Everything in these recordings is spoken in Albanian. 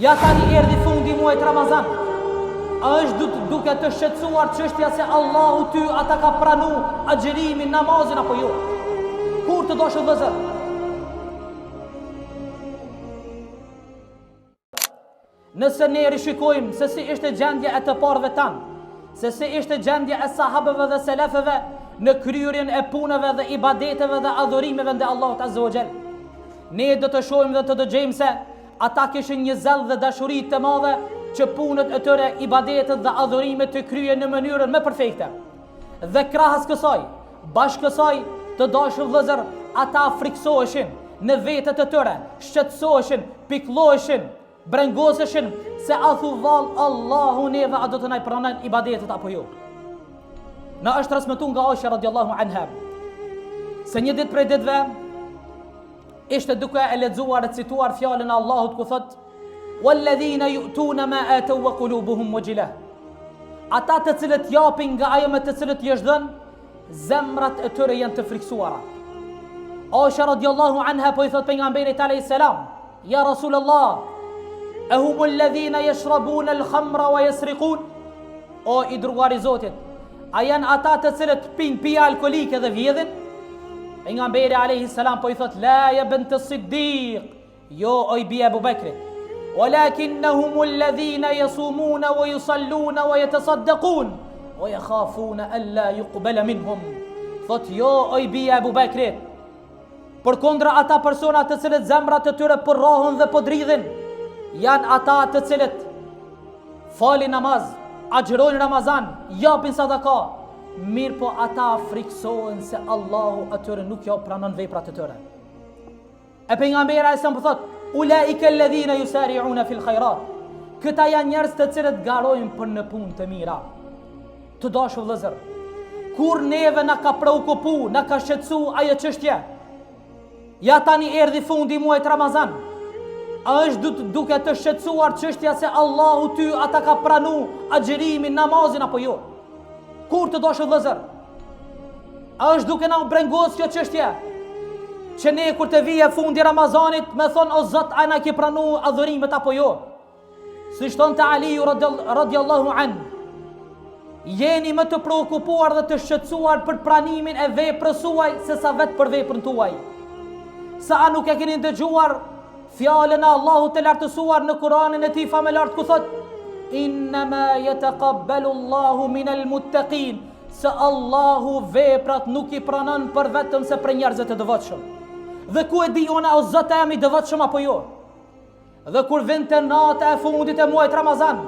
Ja tani erdhi fundi muajit Ramazan. Është duke të shqetësuar çështja se Allahu ty ata ka pranu agjerimin, namazin apo jo? Kur të dosh vëllazër? Nëse ne rishikojmë se si ishte gjendja e të parëve tanë, se si ishte gjendja e sahabëve dhe selefëve në kryerjen e punëve dhe ibadeteve dhe adhurimeve ndaj Allahut Azza wa Jall, ne do të shohim dhe të dëgjojmë se ata kishin një zell dhe dashuri të madhe që punët e tyre, ibadetet dhe adhurimet të kryen në mënyrën më perfekte. Dhe krahas kësaj, bashkë kësaj, të dashur vëllezër, ata friksoheshin në vetët e tyre, shqetësoheshin, pikëlloheshin, brengoseshin se a thu vallë Allahu neve a do të na i pranon ibadetet apo jo. Na është transmetuar nga Aisha radhiyallahu anha se një ditë prej ditëve ishte duke e lexuar e cituar fjalën e Allahut ku thot وَالَّذِينَ يُؤْتُونَ مَا آتَوْا وَقُلُوبُهُمْ وَجِلَةٌ. Ata të cilët japin nga ajo me të cilët i është dhënë, zemrat e tyre janë të friksuara. Aisha radhiyallahu anha po i thot pejgamberit alayhis salam, ja Rasulullah, ahum alladhina yashrabuna al-khamra wa yasriqun? O i dërguari i Zotit, a janë ata të cilët pinë pije alkolike dhe vjedhin? Pejgamberi alayhis salam po i thot, la ya bint as-Siddiq, jo o i bie Abu Bekrit. ولكنهم الذين يصومون ويصلون ويتصدقون ويخافون ألا يقبل منهم. Thot jo o i bia Abu Bekrit, përkundra ata persona të cilët zemrat e tyre përrohen dhe po dridhin, janë ata të cilët falin namaz, agjërojnë Ramazan, japin sadaka, mirë po ata friksohen se Allahu atyre nuk ja pranon veprat e tyre. E pejgamberi ai sa më thot, ulaika alladhina yusari'una fil khairat. Këta janë njerëz të cilët garojnë për në punë të mira. Të dashur vëllezër, kur neve na ka preokupu, na ka shqetësu ajo çështje, ja tani erdhi fundi muajit Ramazan, a është duke të shqetësuar çështja se Allahu ty ata ka pranu agjerimin, namazin apo jo? Kur të dashur vëllezër, a është duke na brengos kjo çështje? Që ne kur të vije fundi Ramazanit me thonë o Zot a na ki pranu adhurimet apo jo? Si shton të Aliju radiallahu an, jeni më të preokupuar dhe të shqetësuar për pranimin e veprës suaj se sa vetë për veprën tuaj. Sa a nuk e keni dëgjuar fjalën e Allahut të lartësuar në Kur'anin e tij famëlar ku thot innama yataqabbalu Allahu minal muttaqin, se Allahu veprat nuk i pranon për vetëm se për njerëzit e devotshëm. Dhe ku e di ona o Zot jam i devotshëm apo jo? Dhe kur vinte nata e fundit e muajit Ramazan,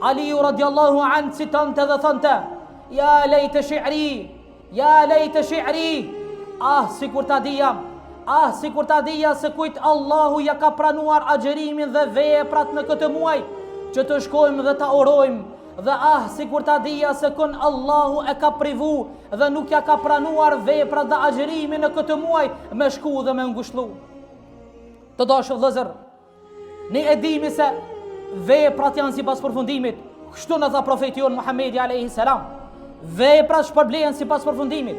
Aliu radiallahu an citonte dhe thonte, ja lejte shi'ri, ja lejte shi'ri, sikur ta dija se kujt Allahu ja ka pranuar agjerimin dhe veprat në këtë muaj, që të shkojmë dhe ta urojmë, dhe sikur ta dija se kun Allahu e ka privu dhe nuk ja ka pranuar veprat dhe agjerimin në këtë muaj me shku dhe me ngushëllu. Të dashur vëllezër, ne e dimi se veprat janë sipas përfundimit, kështu na tha profeti jon Muhamedi alayhi salam. Veprat shpërblehen sipas përfundimit.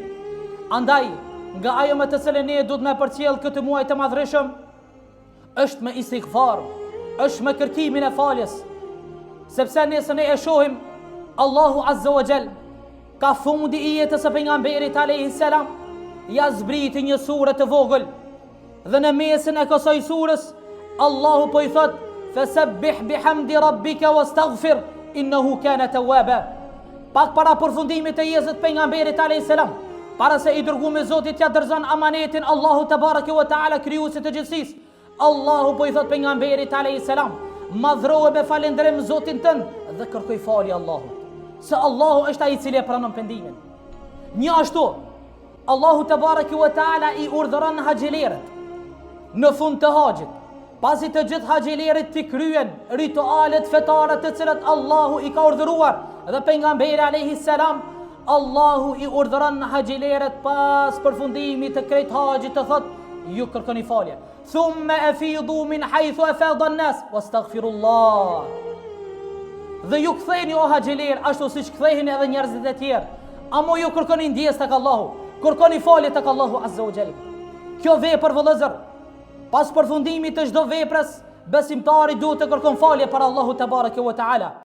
Andaj, nga ajo me të cilën ne duhet me përcjell këtë muaj të madhreshëm, është me istighfar, është me kërkimin e faljes. Sepse nëse ne e shohim, Allahu Azza wa Jall ka fundi i jetës së pejgamberit alayhis salam ja zbriti një sure të vogël, dhe në mesin e kësaj surës Allahu po i thot fasabbih bihamdi rabbika wastaghfir innahu kana tawwaba. Pak para përfundimit të jetës së pejgamberit alayhis salam, para se i dërguar me Zotit ja dërzon amanetin Allahu te bareke ve taala krijuesit të gjithësisë, Allahu po i thot pejgamberit alayhis salam, madhrohe me falendrim Zotin tënd dhe kërkoj falje Allahut, se Allahu është ai i cili e pranon pendimin. Një ashtu, Allahu te bareke ve taala i urdhëron haxhilerët në fund të haxhit, pasi të gjithë haxhilerët të kryen ritualet fetare të cilat Allahu i ka urdhëruar dhe pejgamberi alayhis salam, Allahu i urdhëron haxhilerët pas përfundimit të krejt haxhit të thot ju kërkoni falje. Thumma afidu min haythu afada an-nas wastaghfirullah. Dhe ju ktheheni o haxhiler ashtu siç kthehen edhe njerëzit e tjerë. Amo ju kërkoni ndjes tek Allahu, kërkoni falje tek Allahu Azza wa Jall. Kjo vepër vëllezër, pas përfundimit të çdo veprës, besimtari duhet të kërkon falje për Allahu te bareke ve taala.